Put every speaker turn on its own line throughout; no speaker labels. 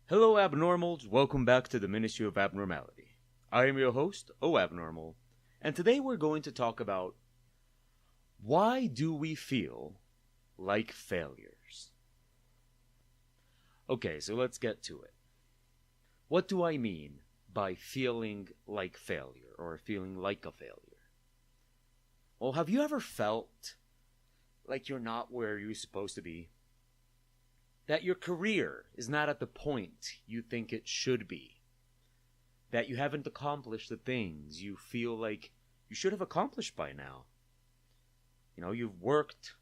Hello, Abnormals. Welcome back to the Ministry of Abnormality. I am your host, O Abnormal, and today we're going to talk about why do we feel like failures? Okay, so let's get to it. What do I mean by feeling like failure or feeling like a failure? Well, have you ever felt like you're not where you're supposed to be? That your career is not at the point you think it should be. That you haven't accomplished the things you feel like you should have accomplished by now. You know, you've worked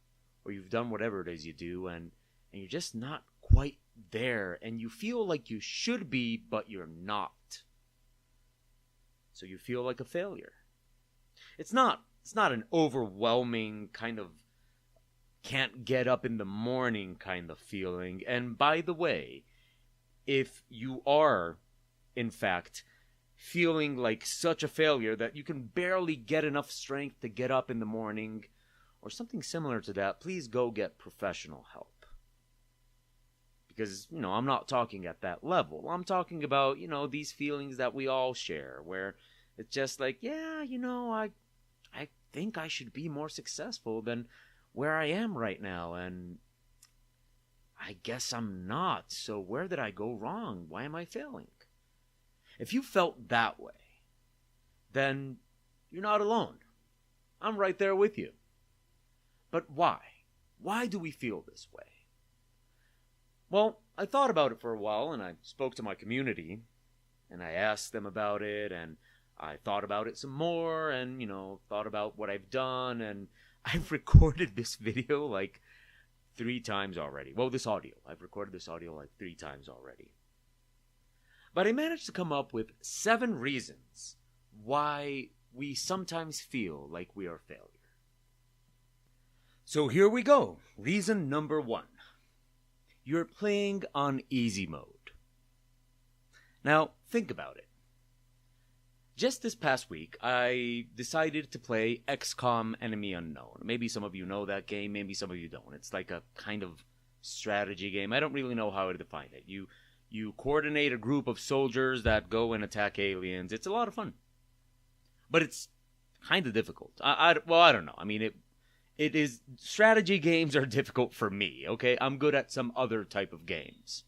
or you've done whatever it is you do and you're just not quite there and you feel like you should be, but you're not. So you feel like a failure. It's not an overwhelming kind of can't get up in the morning kind of feeling. And by the way, if you are, in fact, feeling like such a failure that you can barely get enough strength to get up in the morning, or something similar to that, please go get professional help. Because, I'm not talking at that level. I'm talking about, these feelings that we all share, where it's just like, I think I should be more successful than where I am right now, and I guess I'm not. So where did I go wrong? Why am I failing? If you felt that way, then you're not alone. I'm right there with you. But why? Why do we feel this way? Well, I thought about it for a while, and I spoke to my community, and I asked them about it, and I thought about it some more, and, thought about what I've done, and I've recorded this video like 3 times already. Well, this audio. I've recorded this audio like 3 times already. But I managed to come up with 7 reasons why we sometimes feel like we are a failure. So here we go. Reason number 1. You're playing on easy mode. Now, think about it. Just this past week, I decided to play XCOM Enemy Unknown. Maybe some of you know that game, maybe some of you don't. It's like a kind of strategy game. I don't really know how to define it. You coordinate a group of soldiers that go and attack aliens. It's a lot of fun. But it's kind of difficult. I don't know. I mean, it is... Strategy games are difficult for me, okay? I'm good at some other type of games.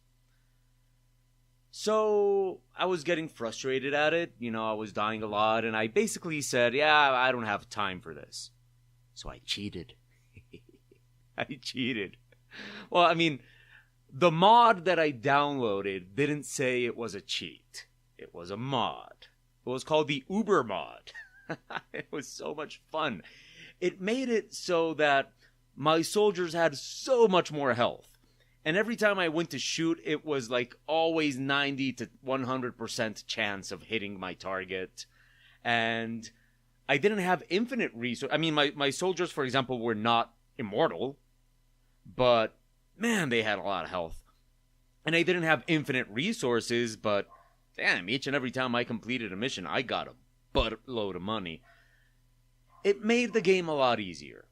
So, I was getting frustrated at it, I was dying a lot, and I basically said, I don't have time for this. So I cheated. I cheated. Well, I mean, the mod that I downloaded didn't say it was a cheat. It was a mod. It was called the Uber mod. It was so much fun. It made it so that my soldiers had so much more health. And every time I went to shoot, it was like always 90 to 100% chance of hitting my target. And I didn't have infinite resources. I mean, my soldiers, for example, were not immortal. But, man, they had a lot of health. And I didn't have infinite resources, but, damn, each and every time I completed a mission, I got a buttload of money. It made the game a lot easier.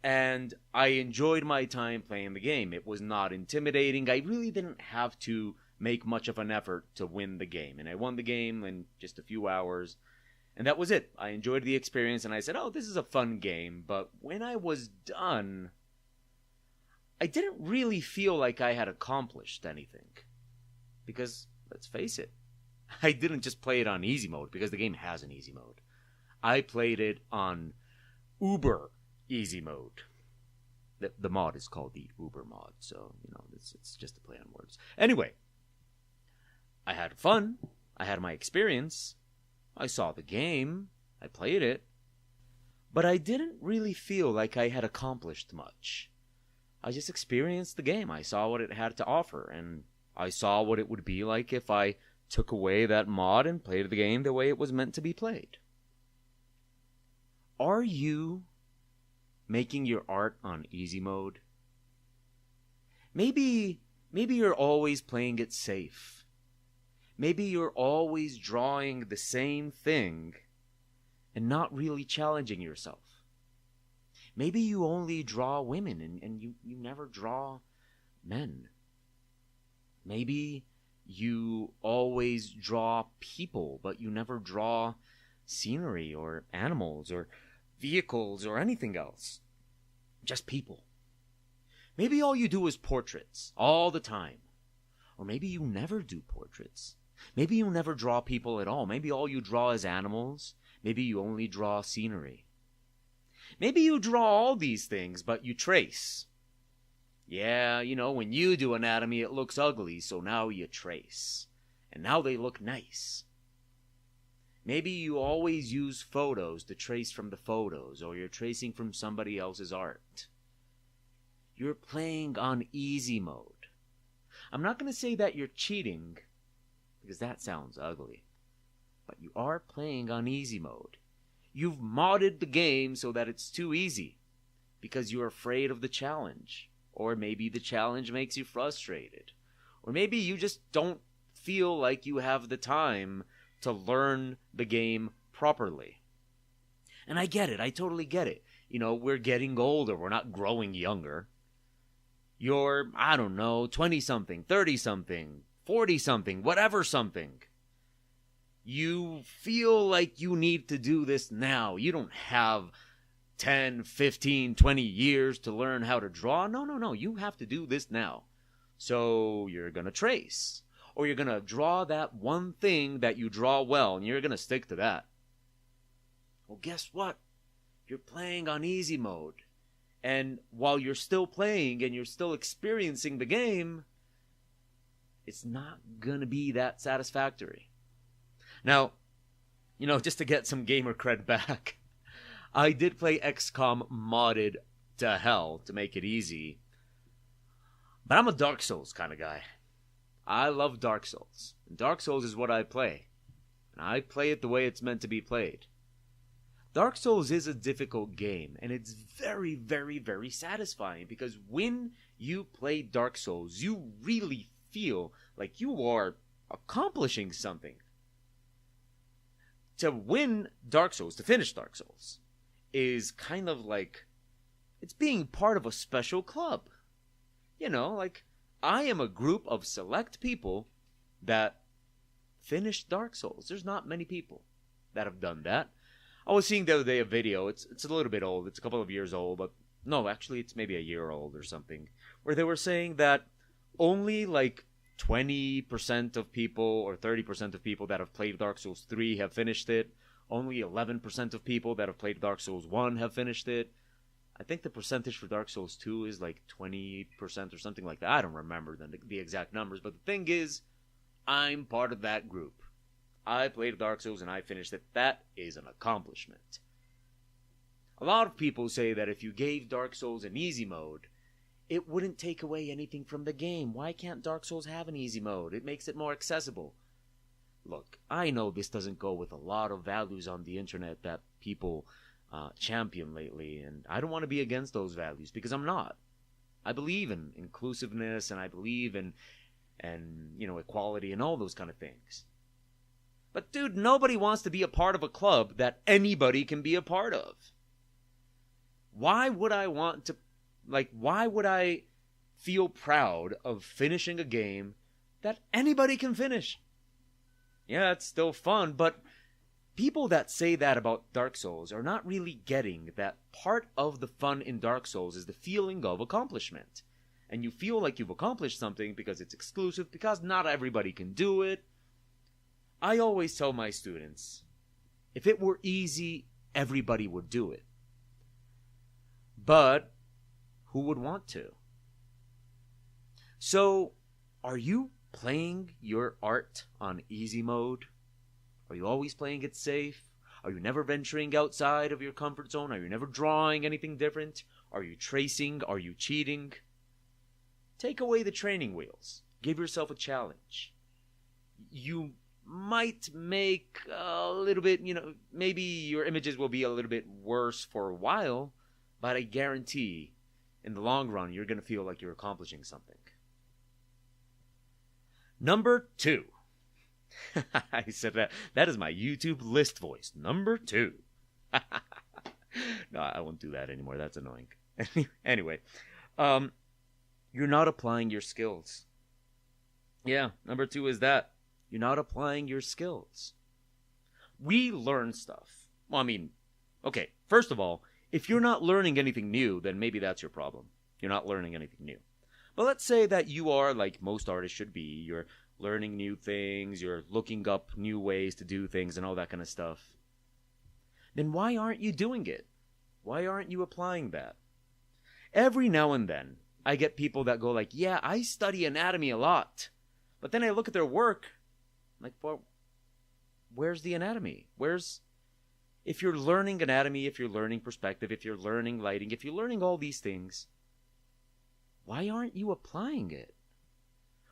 And I enjoyed my time playing the game. It was not intimidating. I really didn't have to make much of an effort to win the game. And I won the game in just a few hours. And that was it. I enjoyed the experience and I said, this is a fun game. But when I was done, I didn't really feel like I had accomplished anything. Because, let's face it, I didn't just play it on easy mode because the game has an easy mode. I played it on Uber easy mode. The mod is called the Uber mod, so, it's just a play on words. Anyway, I had fun. I had my experience. I saw the game. I played it. But I didn't really feel like I had accomplished much. I just experienced the game. I saw what it had to offer, and I saw what it would be like if I took away that mod and played the game the way it was meant to be played. Are you making your art on easy mode? Maybe you're always playing it safe. Maybe you're always drawing the same thing and not really challenging yourself. Maybe you only draw women and you never draw men. Maybe You always draw people, but you never draw scenery or animals or vehicles or anything else. Just people. Maybe all you do is portraits all the time. Or maybe you never do portraits. Maybe you never draw people at all. Maybe all you draw is animals. Maybe you only draw scenery. Maybe you draw all these things, but you trace. Yeah, when you do anatomy, it looks ugly, so now you trace. And now they look nice. Maybe you always use photos to trace from the photos, or you're tracing from somebody else's art. You're playing on easy mode. I'm not going to say that you're cheating, because that sounds ugly. But you are playing on easy mode. You've modded the game so that it's too easy, because you're afraid of the challenge. Or maybe the challenge makes you frustrated. Or maybe you just don't feel like you have the time to learn the game properly. And I get it. I totally get it. We're getting older. We're not growing younger. You're, 20-something, 30-something, 40-something, whatever something. You feel like you need to do this now. You don't have 10, 15, 20 years to learn how to draw. No. You have to do this now. So you're going to trace. Or you're going to draw that one thing that you draw well, and you're going to stick to that. Well, guess what? You're playing on easy mode. And while you're still playing and you're still experiencing the game, it's not going to be that satisfactory. Now, just to get some gamer cred back, I did play XCOM modded to hell to make it easy. But I'm a Dark Souls kind of guy. I love Dark Souls. And Dark Souls is what I play. And I play it the way it's meant to be played. Dark Souls is a difficult game, and it's very, very, very satisfying, because when you play Dark Souls, you really feel like you are accomplishing something. To win Dark Souls, to finish Dark Souls, is kind of like, it's being part of a special club. I am a group of select people that finished Dark Souls. There's not many people that have done that. I was seeing the other day a video. It's a little bit old. It's a couple of years old, but no, actually it's maybe a year old or something, where they were saying that only 20% of people or 30% of people that have played Dark Souls 3 have finished it. Only 11% of people that have played Dark Souls 1 have finished it. I think the percentage for Dark Souls 2 is 20% or something like that. I don't remember the exact numbers, but the thing is, I'm part of that group. I played Dark Souls and I finished it. That is an accomplishment. A lot of people say that if you gave Dark Souls an easy mode, it wouldn't take away anything from the game. Why can't Dark Souls have an easy mode? It makes it more accessible. Look, I know this doesn't go with a lot of values on the internet that people champion lately, and I don't want to be against those values, because I'm not. I believe in inclusiveness, and I believe in equality and all those kind of things. But dude, nobody wants to be a part of a club that anybody can be a part of. Why would I want to, why would I feel proud of finishing a game that anybody can finish? Yeah, it's still fun, but people that say that about Dark Souls are not really getting that part of the fun in Dark Souls is the feeling of accomplishment. And you feel like you've accomplished something because it's exclusive, because not everybody can do it. I always tell my students, if it were easy, everybody would do it. But who would want to? So, are you playing your art on easy mode? Are you always playing it safe? Are you never venturing outside of your comfort zone? Are you never drawing anything different? Are you tracing? Are you cheating? Take away the training wheels. Give yourself a challenge. You might make a little bit, maybe your images will be a little bit worse for a while, but I guarantee in the long run, you're going to feel like you're accomplishing something. Number 2. I said that. That is my YouTube list voice. Number 2. No, I won't do that anymore. That's annoying. Anyway, you're not applying your skills. Yeah, number two is that you're not applying your skills. We learn stuff. Well, I mean, okay, first of all, if you're not learning anything new, then maybe that's your problem. You're not learning anything new. But let's say that you are, like most artists should be, you're learning new things, you're looking up new ways to do things and all that kind of stuff. Then why aren't you doing it? Why aren't you applying that? Every now and then, I get people that go like, yeah, I study anatomy a lot. But then I look at their work, like, well, where's the anatomy? If you're learning anatomy, if you're learning perspective, if you're learning lighting, if you're learning all these things, why aren't you applying it?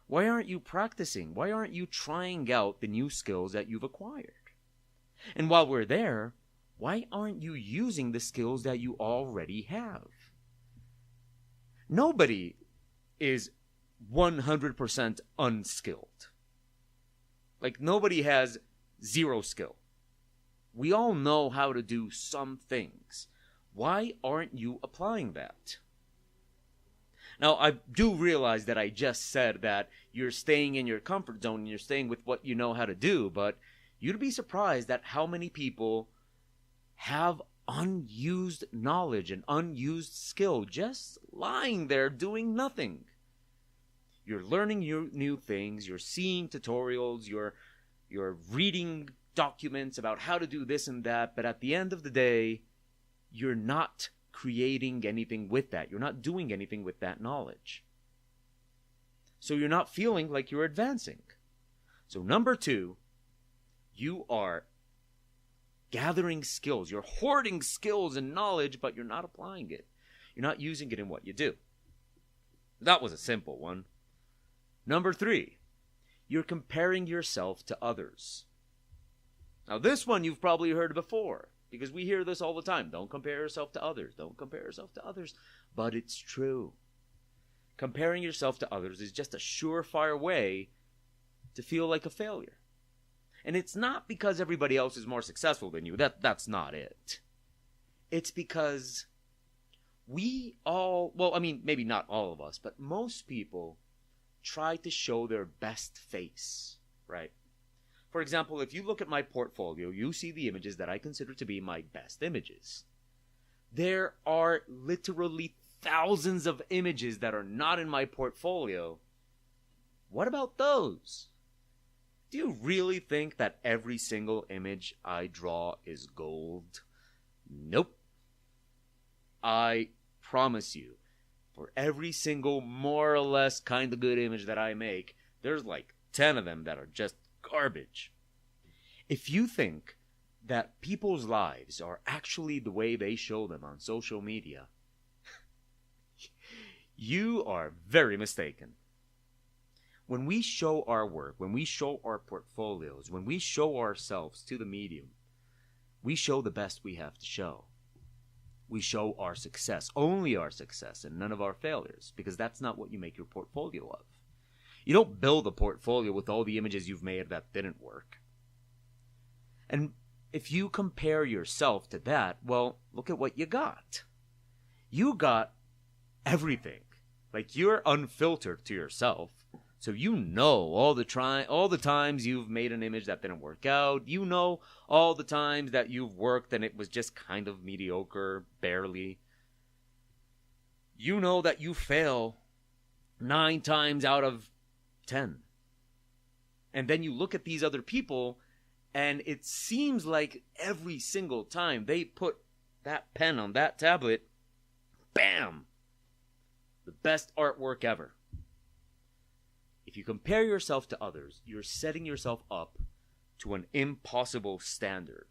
Why aren't you practicing? Why aren't you trying out the new skills that you've acquired? And while we're there, why aren't you using the skills that you already have? Nobody is 100% unskilled. Like, nobody has zero skill. We all know how to do some things. Why aren't you applying that? Now, I do realize that I just said that you're staying in your comfort zone and you're staying with what you know how to do, but you'd be surprised at how many people have unused knowledge and unused skill just lying there doing nothing. You're learning new things, you're seeing tutorials, you're reading documents about how to do this and that, but at the end of the day, you're not creating anything with that. You're not doing anything with that knowledge. So you're not feeling like you're advancing. So number two, you are gathering skills. You're hoarding skills and knowledge, but you're not applying it. You're not using it in what you do. That was a simple one. Number three, you're comparing yourself to others. Now this one you've probably heard before, because we hear this all the time. Don't compare yourself to others. Don't compare yourself to others. But it's true. Comparing yourself to others is just a surefire way to feel like a failure. And it's not because everybody else is more successful than you. That's not it. It's because we all, well, I mean, maybe not all of us, but most people try to show their best face, right? For example, if you look at my portfolio, you see the images that I consider to be my best images. There are literally thousands of images that are not in my portfolio. What about those? Do you really think that every single image I draw is gold? Nope. I promise you, for every single more or less kind of good image that I make, there's like 10 of them that are just garbage. If you think that people's lives are actually the way they show them on social media, you are very mistaken. When we show our work, when we show our portfolios, when we show ourselves to the medium, we show the best we have to show. We show our success, only our success, and none of our failures, because that's not what you make your portfolio of. You don't build a portfolio with all the images you've made that didn't work. And if you compare yourself to that, well, look at what you got. You got everything. Like, you're unfiltered to yourself. So you know all the times you've made an image that didn't work out. You know all the times that you've worked and it was just kind of mediocre, barely. You know that you fail 9 times out of 10. And then you look at these other people, and it seems like every single time they put that pen on that tablet, bam! The best artwork ever. If you compare yourself to others, you're setting yourself up to an impossible standard.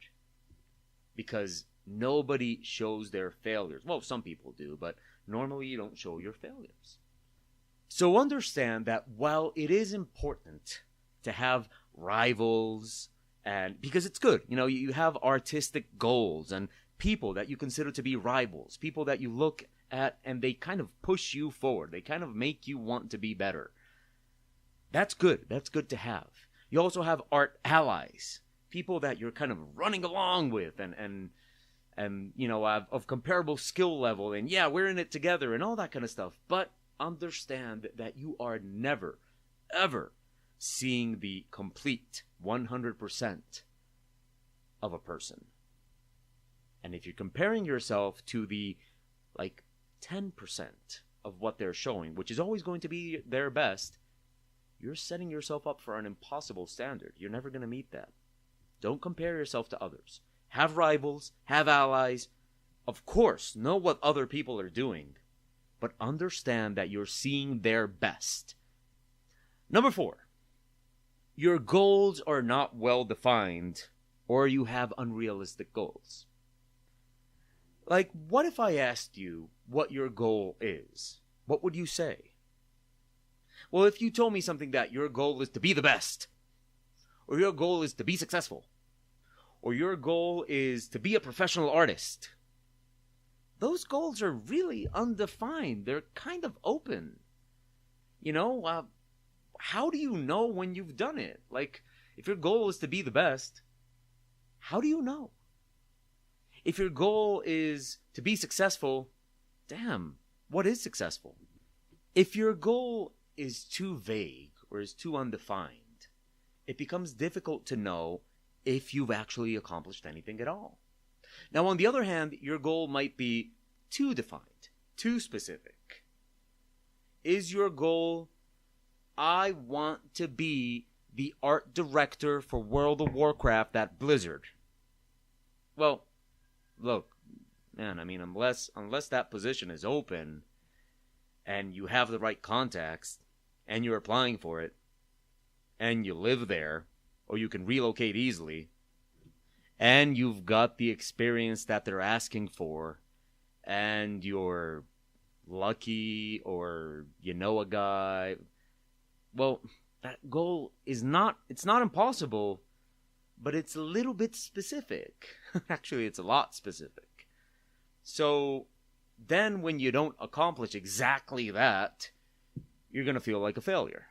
Because nobody shows their failures. Well, some people do, but normally you don't show your failures. So understand that while it is important to have rivals, and because it's good, you have artistic goals and people that you consider to be rivals, people that you look at and they kind of push you forward. They kind of make you want to be better. That's good. That's good to have. You also have art allies, people that you're kind of running along with and of comparable skill level, and yeah, we're in it together and all that kind of stuff. But understand that you are never, ever seeing the complete 100% of a person. And if you're comparing yourself to the 10% of what they're showing, which is always going to be their best, you're setting yourself up for an impossible standard. You're never going to meet that. Don't compare yourself to others. Have rivals, have allies. Of course, know what other people are doing, but understand that you're seeing their best. Number 4, your goals are not well defined, or you have unrealistic goals. What if I asked you what your goal is? What would you say? Well, if you told me something that your goal is to be the best, or your goal is to be successful, or your goal is to be a professional artist, those goals are really undefined. They're kind of open. How do you know when you've done it? If your goal is to be the best, how do you know? If your goal is to be successful, damn, what is successful? If your goal is too vague or is too undefined, it becomes difficult to know if you've actually accomplished anything at all. Now, on the other hand, your goal might be too defined, too specific. Is your goal, I want to be the art director for World of Warcraft at Blizzard? Well, look, man, unless that position is open and you have the right contacts and you're applying for it and you live there or you can relocate easily and you've got the experience that they're asking for and you're lucky or you know a guy, well, that goal it's not impossible, but it's a little bit specific. Actually, it's a lot specific. So then when you don't accomplish exactly that, you're going to feel like a failure.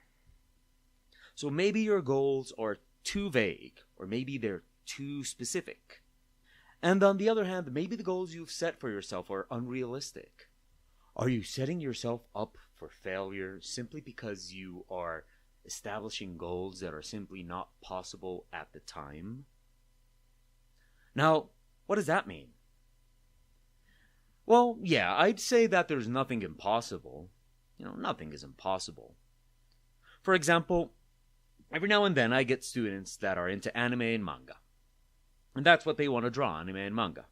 So maybe your goals are too vague, or maybe they're too specific. And on the other hand, maybe the goals you've set for yourself are unrealistic. Are you setting yourself up for failure simply because you are establishing goals that are simply not possible at the time? Now, what does that mean? Well, yeah, I'd say that there's nothing impossible. Nothing is impossible. For example, every now and then I get students that are into anime and manga. And that's what they want to draw, anime and manga.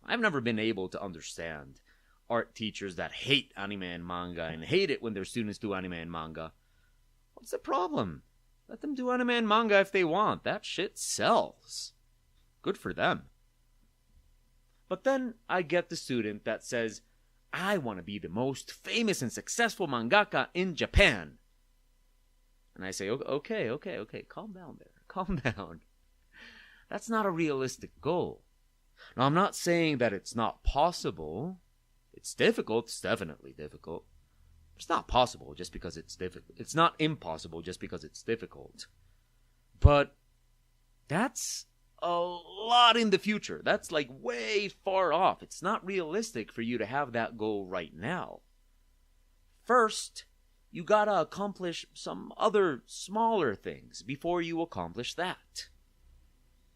I've never been able to understand art teachers that hate anime and manga and hate it when their students do anime and manga. What's the problem? Let them do anime and manga if they want. That shit sells. Good for them. But then I get the student that says, I want to be the most famous and successful mangaka in Japan. And I say, okay, calm down there. Calm down. That's not a realistic goal. Now, I'm not saying that it's not possible. It's difficult. It's definitely difficult. It's not possible just because it's difficult. It's not impossible just because it's difficult. But that's a lot in the future. That's way far off. It's not realistic for you to have that goal right now. First, you gotta accomplish some other smaller things before you accomplish that.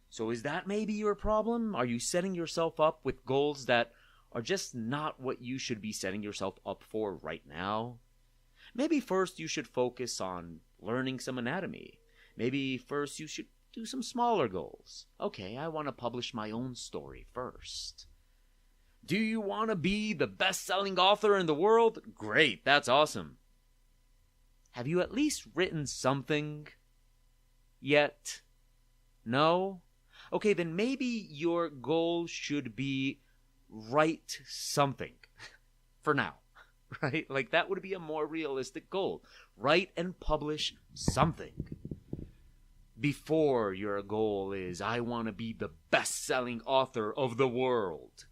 So is that maybe your problem? Are you setting yourself up with goals that are just not what you should be setting yourself up for right now? Maybe first you should focus on learning some anatomy. Maybe first you should do some smaller goals. Okay, I want to publish my own story first. Do you want to be the best-selling author in the world? Great, that's awesome. Have you at least written something yet? No? Okay, then maybe your goal should be write something for now, right? That would be a more realistic goal. Write and publish something. Before your goal is, I want to be the best-selling author of the world.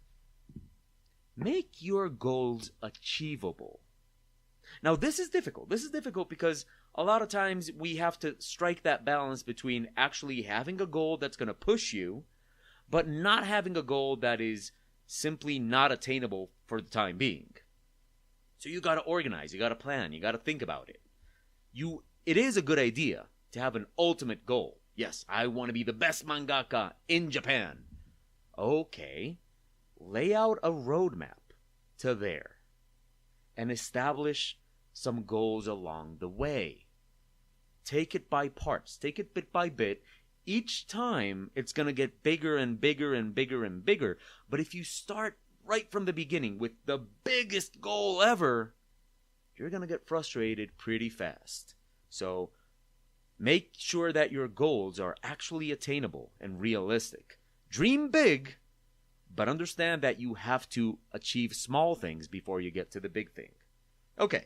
Make your goals achievable. Now, this is difficult. This is difficult because a lot of times we have to strike that balance between actually having a goal that's going to push you, but not having a goal that is simply not attainable for the time being. So you got to organize, you got to plan, you got to think about it. It is a good idea to have an ultimate goal. Yes, I want to be the best mangaka in Japan. Okay, lay out a roadmap to there and establish some goals along the way. Take it by parts. Take it bit by bit. Each time, it's going to get bigger and bigger and bigger and bigger. But if you start right from the beginning with the biggest goal ever, you're going to get frustrated pretty fast. So make sure that your goals are actually attainable and realistic. Dream big, but understand that you have to achieve small things before you get to the big thing. Okay.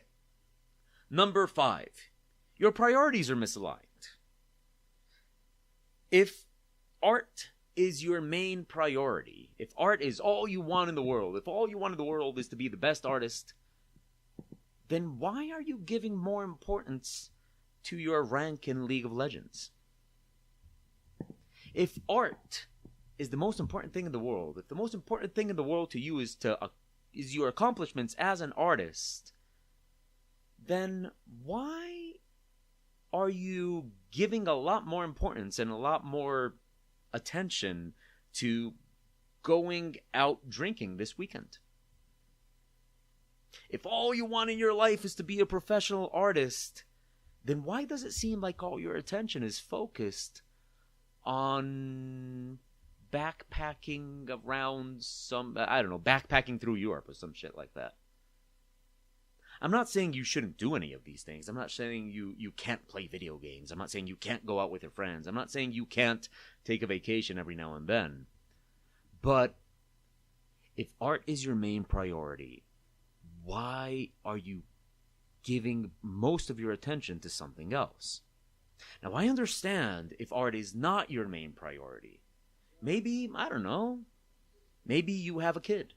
Number 5. Your priorities are misaligned. If art is your main priority, if art is all you want in the world, if all you want in the world is to be the best artist, then why are you giving more importance to your rank in League of Legends? If art is the most important thing in the world, if the most important thing in the world to you is your accomplishments as an artist, then why are you giving a lot more importance and a lot more attention to going out drinking this weekend? If all you want in your life is to be a professional artist, then why does it seem like all your attention is focused on backpacking around backpacking through Europe or some shit like that? I'm not saying you shouldn't do any of these things. I'm not saying you can't play video games. I'm not saying you can't go out with your friends. I'm not saying you can't take a vacation every now and then. But if art is your main priority, why are you giving most of your attention to something else? Now, I understand if art is not your main priority. Maybe, I don't know, maybe you have a kid.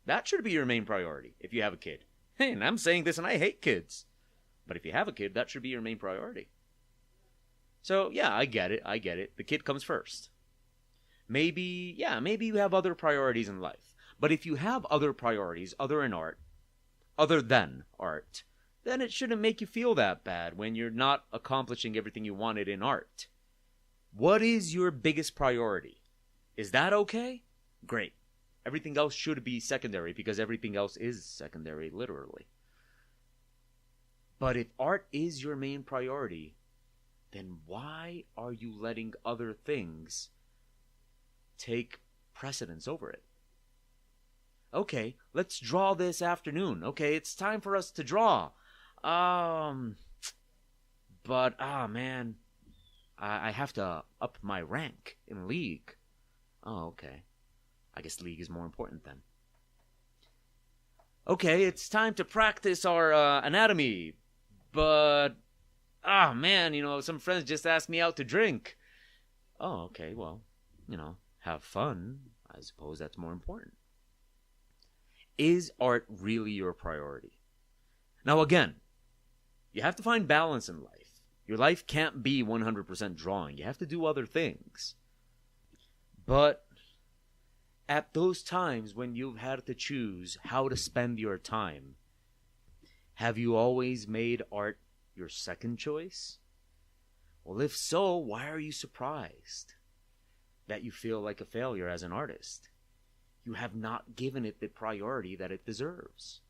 That should be your main priority if you have a kid. Hey, and I'm saying this and I hate kids. But if you have a kid, that should be your main priority. So, yeah, I get it. The kid comes first. Maybe you have other priorities in life. But if you have other priorities other than art, then it shouldn't make you feel that bad when you're not accomplishing everything you wanted in art. What is your biggest priority? Is that okay? Great. Everything else should be secondary because everything else is secondary, literally. But if art is your main priority, then why are you letting other things take precedence over it? Okay, let's draw this afternoon. Okay, it's time for us to draw. Man, I have to up my rank in League. Oh, okay. I guess League is more important then. Okay, it's time to practice our anatomy. But, man, some friends just asked me out to drink. Oh, okay, well, have fun. I suppose that's more important. Is art really your priority? Now, again, you have to find balance in life. Your life can't be 100% drawing. You have to do other things. But at those times when you've had to choose how to spend your time, have you always made art your second choice? Well, if so, why are you surprised that you feel like a failure as an artist? You have not given it the priority that it deserves.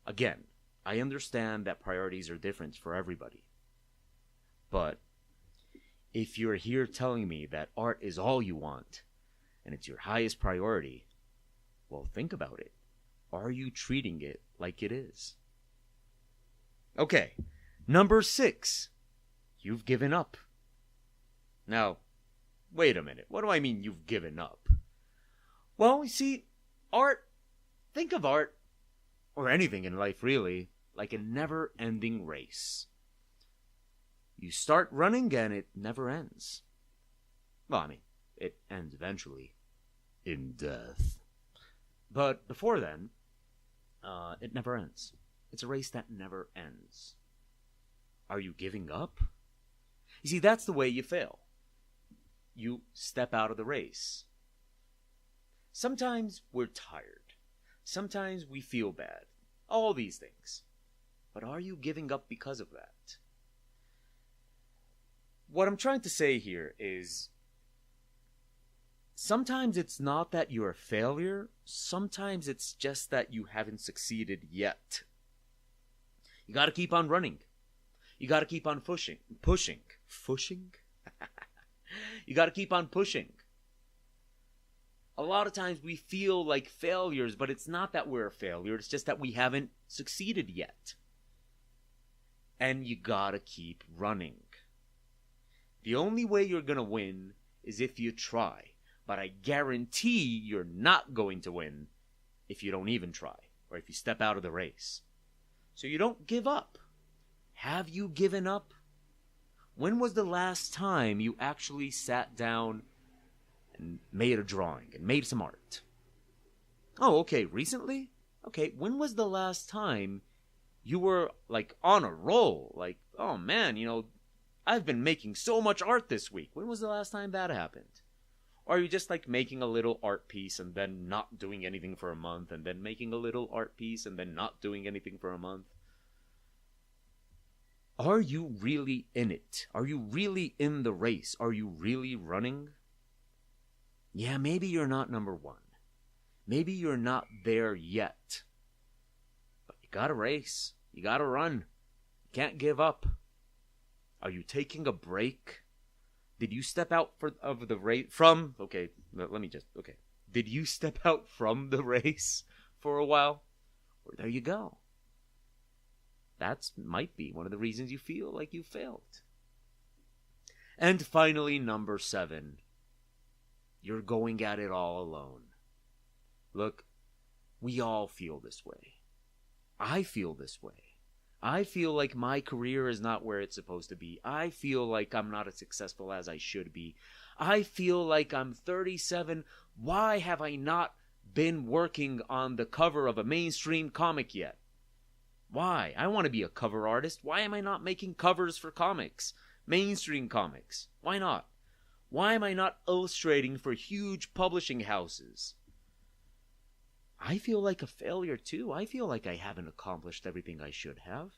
Again, I understand that priorities are different for everybody. But if you're here telling me that art is all you want, and it's your highest priority, well, think about it. Are you treating it like it is? Okay, number 6. You've given up. Now, wait a minute. What do I mean you've given up? Well, you see, think of art, or anything in life really, like a never-ending race. You start running and it never ends. Well, it ends eventually, in death. But before then, it never ends. It's a race that never ends. Are you giving up? You see, that's the way you fail. You step out of the race. Sometimes we're tired. Sometimes we feel bad. All these things. But are you giving up because of that? What I'm trying to say here is sometimes it's not that you're a failure, sometimes it's just that you haven't succeeded yet. You got to keep on running. You got to keep on pushing. Pushing? You got to keep on pushing. A lot of times we feel like failures, but it's not that we're a failure. It's just that we haven't succeeded yet. And you got to keep running. The only way you're going to win is if you try. But I guarantee you're not going to win if you don't even try, or if you step out of the race. So you don't give up. Have you given up? When was the last time you actually sat down and made a drawing and made some art? Oh, okay, recently? Okay, when was the last time you were like on a roll? Like, oh man, I've been making so much art this week. When was the last time that happened? Or are you just like making a little art piece and then not doing anything for a month, and then making a little art piece and then not doing anything for a month? Are you really in it? Are you really in the race? Are you really running? Yeah, maybe you're not number one. Maybe you're not there yet. But you gotta race. You gotta run. You can't give up. Are you taking a break? Did you step out of the race from? Okay, let me just. Okay, did you step out from the race for a while? Or there you go. That might be one of the reasons you feel like you failed. And finally, number 7. You're going at it all alone. Look, we all feel this way. I feel this way. I feel like my career is not where it's supposed to be. I feel like I'm not as successful as I should be. I feel like I'm 37. Why have I not been working on the cover of a mainstream comic yet? Why? I want to be a cover artist. Why am I not making covers for comics? Mainstream comics. Why not? Why am I not illustrating for huge publishing houses? I feel like a failure too. I feel like I haven't accomplished everything I should have.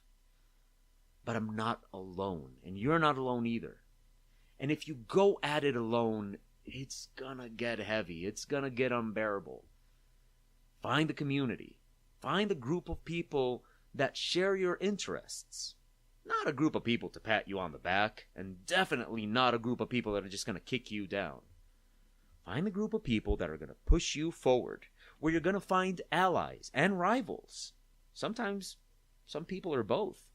But I'm not alone, and you're not alone either. And if you go at it alone, it's gonna get heavy. It's gonna get unbearable. Find a community. Find a group of people that share your interests. Not a group of people to pat you on the back, and definitely not a group of people that are just gonna kick you down. Find a group of people that are gonna push you forward, where you're going to find allies and rivals. Sometimes some people are both.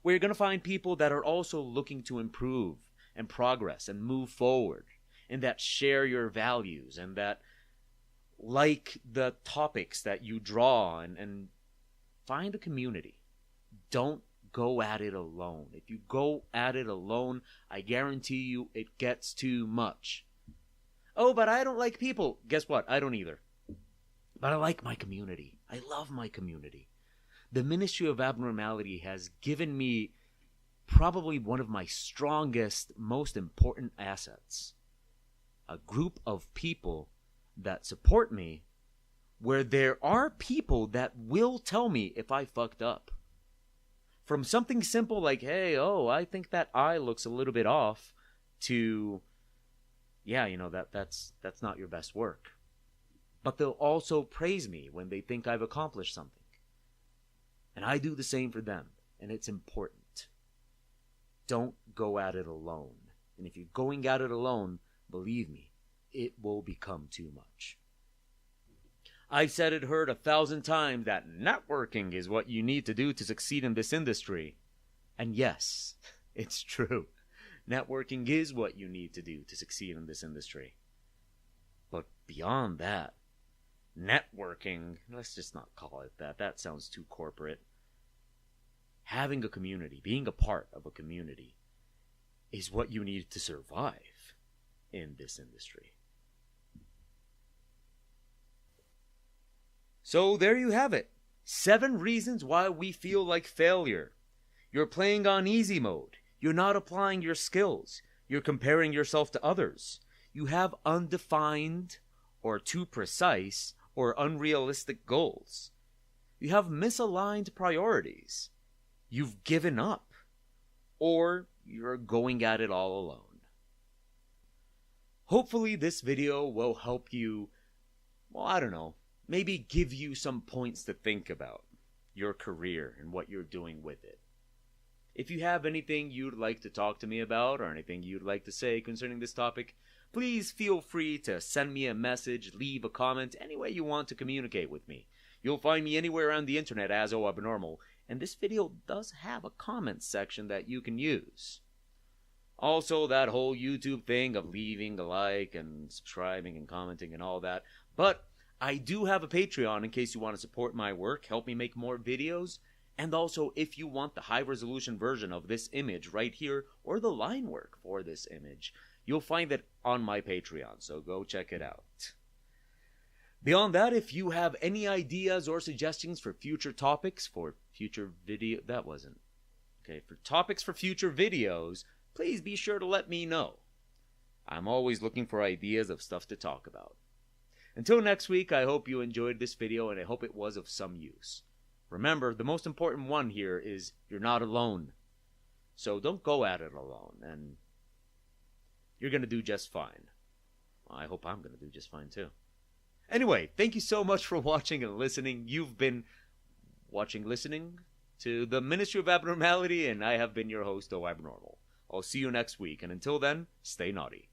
Where you're going to find people that are also looking to improve and progress and move forward, and that share your values and that like the topics that you draw, and find a community. Don't go at it alone. If you go at it alone, I guarantee you it gets too much. Oh, but I don't like people. Guess what? I don't either. But I like my community. I love my community. The Ministry of Abnormality has given me probably one of my strongest, most important assets. A group of people that support me, where there are people that will tell me if I fucked up. From something simple like, hey, I think that eye looks a little bit off, to, yeah, that's not your best work. But they'll also praise me when they think I've accomplished something. And I do the same for them, and it's important. Don't go at it alone. And if you're going at it alone, believe me, it will become too much. I've said it, heard 1,000 times that networking is what you need to do to succeed in this industry. And yes, it's true. Networking is what you need to do to succeed in this industry. But beyond that, networking, let's just not call it that. That sounds too corporate. Having a community, being a part of a community, is what you need to survive in this industry. So there you have it. 7 reasons why we feel like failure. You're playing on easy mode. You're not applying your skills. You're comparing yourself to others. You have undefined or too precise or unrealistic goals. You have misaligned priorities. You've given up. or you're going at it all alone. Hopefully this video will help you, well, I don't know, maybe give you some points to think about your career and what you're doing with it. If you have anything you'd like to talk to me about or anything you'd like to say concerning this topic, please feel free to send me a message, leave a comment, any way you want to communicate with me. You'll find me anywhere on the internet as Abnormal, and this video does have a comment section that you can use. Also, that whole YouTube thing of leaving a like and subscribing and commenting and all that. But I do have a Patreon in case you want to support my work, help me make more videos, and also if you want the high-resolution version of this image right here, or the line work for this image, you'll find it on my Patreon, so go check it out. Beyond that, if you have any ideas or suggestions for future topics for future video... for topics for future videos, please be sure to let me know. I'm always looking for ideas of stuff to talk about. Until next week, I hope you enjoyed this video and I hope it was of some use. Remember, the most important one here is you're not alone. So don't go at it alone, and you're going to do just fine. Well, I hope I'm going to do just fine too. Anyway, thank you so much for watching and listening. You've been listening to the Ministry of Abnormality, and I have been your host, Abnormal. I'll see you next week, and until then, stay naughty.